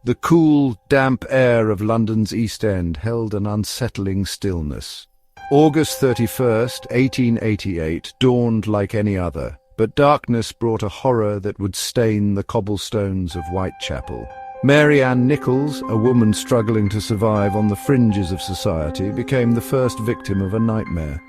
The cool, damp air of London's East End held an unsettling stillness. August 31st, 1888, dawned like any other, but darkness brought a horror that would stain the cobblestones of Whitechapel. Mary Ann Nichols, a woman struggling to survive on the fringes of society, became the first victim of a nightmare.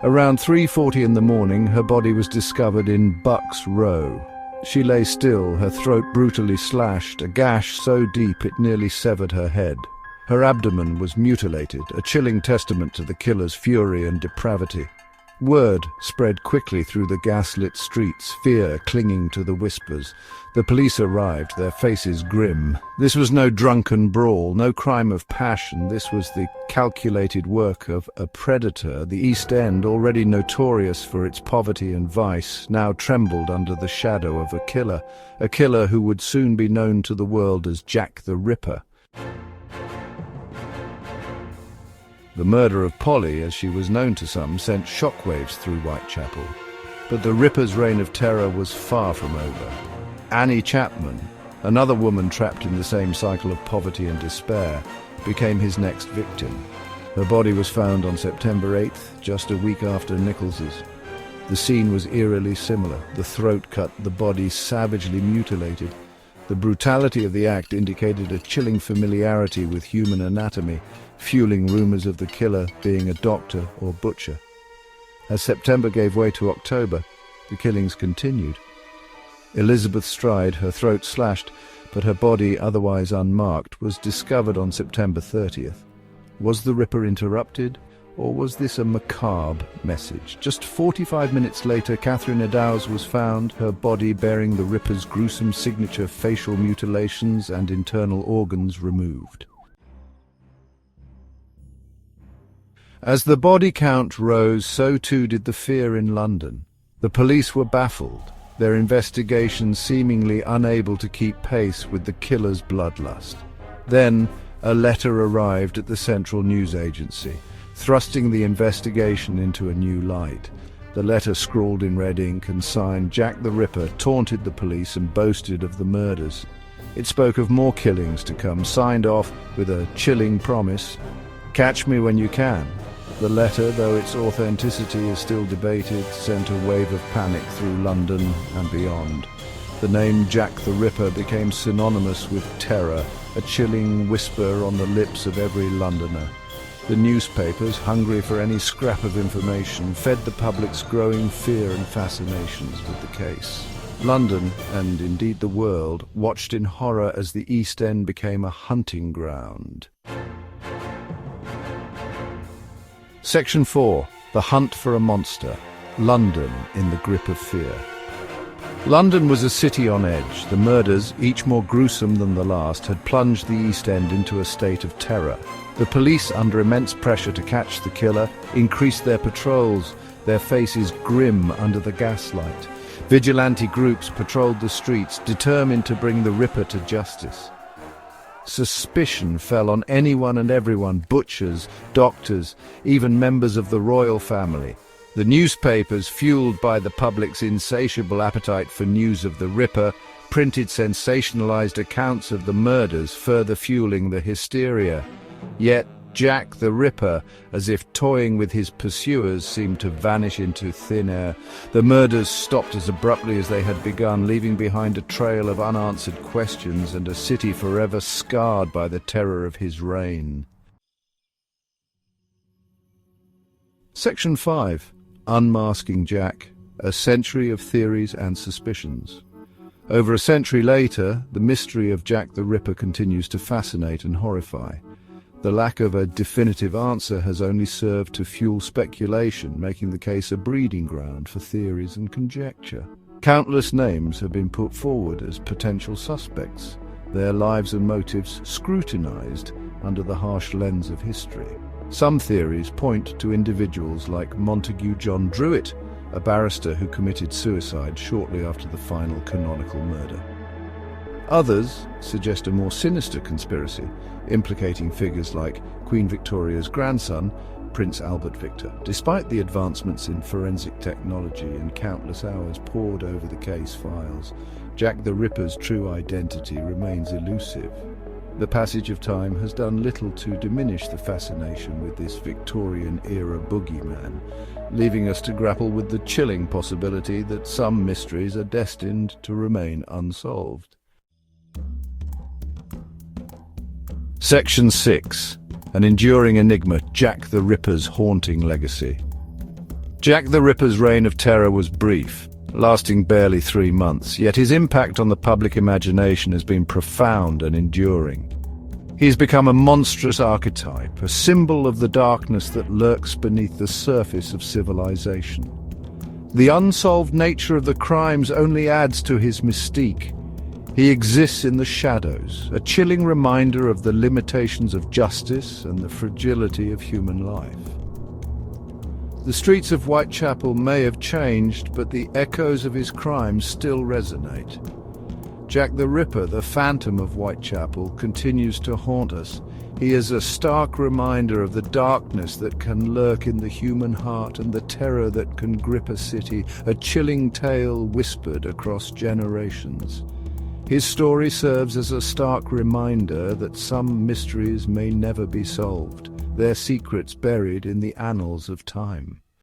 Around 3:40 in the morning, her body was discovered in Bucks Row. She lay still, her throat brutally slashed, a gash so deep it nearly severed her head. Her abdomen was mutilated, a chilling testament to the killer's fury and depravity. Word spread quickly through the gas-lit streets, fear clinging to the whispers. The police arrived, their faces grim. This was no drunken brawl, no crime of passion. This was the calculated work of a predator. The East End, already notorious for its poverty and vice, now trembled under the shadow of a killer who would soon be known to the world as Jack the Ripper. The murder of Polly, as she was known to some, sent shockwaves through Whitechapel. But the Ripper's reign of terror was far from over. Annie Chapman, another woman trapped in the same cycle of poverty and despair, became his next victim. Her body was found on September 8th, just a week after Nichols's. The scene was eerily similar, the throat cut, the body savagely mutilated. The brutality of the act indicated a chilling familiarity with human anatomy, fueling rumours of the killer being a doctor or butcher. As September gave way to October, the killings continued. Elizabeth Stride, her throat slashed, but her body otherwise unmarked, was discovered on September 30th. Was the Ripper interrupted, or was this a macabre message? Just 45 minutes later, Catherine Eddowes was found, her body bearing the Ripper's gruesome signature, facial mutilations and internal organs removed. As the body count rose, so too did the fear in London. The police were baffled, their investigations seemingly unable to keep pace with the killer's bloodlust. Then, a letter arrived at the Central News Agency, thrusting the investigation into a new light. The letter, scrawled in red ink and signed Jack the Ripper, taunted the police and boasted of the murders. It spoke of more killings to come, signed off with a chilling promise: "Catch me when you can." The letter, though its authenticity is still debated, sent a wave of panic through London and beyond. The name Jack the Ripper became synonymous with terror, a chilling whisper on the lips of every Londoner. The newspapers, hungry for any scrap of information, fed the public's growing fear and fascinations with the case. London, and indeed the world, watched in horror as the East End became a hunting ground. Section 4. The Hunt for a Monster. London in the grip of fear. London was a city on edge. The murders, each more gruesome than the last, had plunged the East End into a state of terror. The police, under immense pressure to catch the killer, increased their patrols, their faces grim under the gaslight. Vigilante groups patrolled the streets, determined to bring the Ripper to justice. Suspicion fell on anyone and everyone, butchers, doctors, even members of the royal family. The newspapers, fueled by the public's insatiable appetite for news of the Ripper, printed sensationalized accounts of the murders, further fueling the hysteria. Yet Jack the Ripper, as if toying with his pursuers, seemed to vanish into thin air. The murders stopped as abruptly as they had begun, leaving behind a trail of unanswered questions and a city forever scarred by the terror of his reign. Section 5. Unmasking Jack. A century of theories and suspicions. Over a century later, the mystery of Jack the Ripper continues to fascinate and horrify. The lack of a definitive answer has only served to fuel speculation, making the case a breeding ground for theories and conjecture. Countless names have been put forward as potential suspects, their lives and motives scrutinized under the harsh lens of history. Some theories point to individuals like Montague John Druitt, a barrister who committed suicide shortly after the final canonical murder. Others suggest a more sinister conspiracy, implicating figures like Queen Victoria's grandson, Prince Albert Victor. Despite the advancements in forensic technology and countless hours poured over the case files, Jack the Ripper's true identity remains elusive. The passage of time has done little to diminish the fascination with this Victorian-era boogeyman, leaving us to grapple with the chilling possibility that some mysteries are destined to remain unsolved. Section 6. An enduring enigma, Jack the Ripper's haunting legacy. Jack the Ripper's reign of terror was brief, lasting barely 3 months, yet his impact on the public imagination has been profound and enduring. He's become a monstrous archetype, a symbol of the darkness that lurks beneath the surface of civilization. The unsolved nature of the crimes only adds to his mystique. He exists in the shadows, a chilling reminder of the limitations of justice and the fragility of human life. The streets of Whitechapel may have changed, but the echoes of his crimes still resonate. Jack the Ripper, the phantom of Whitechapel, continues to haunt us. He is a stark reminder of the darkness that can lurk in the human heart and the terror that can grip a city, a chilling tale whispered across generations. His story serves as a stark reminder that some mysteries may never be solved, their secrets buried in the annals of time.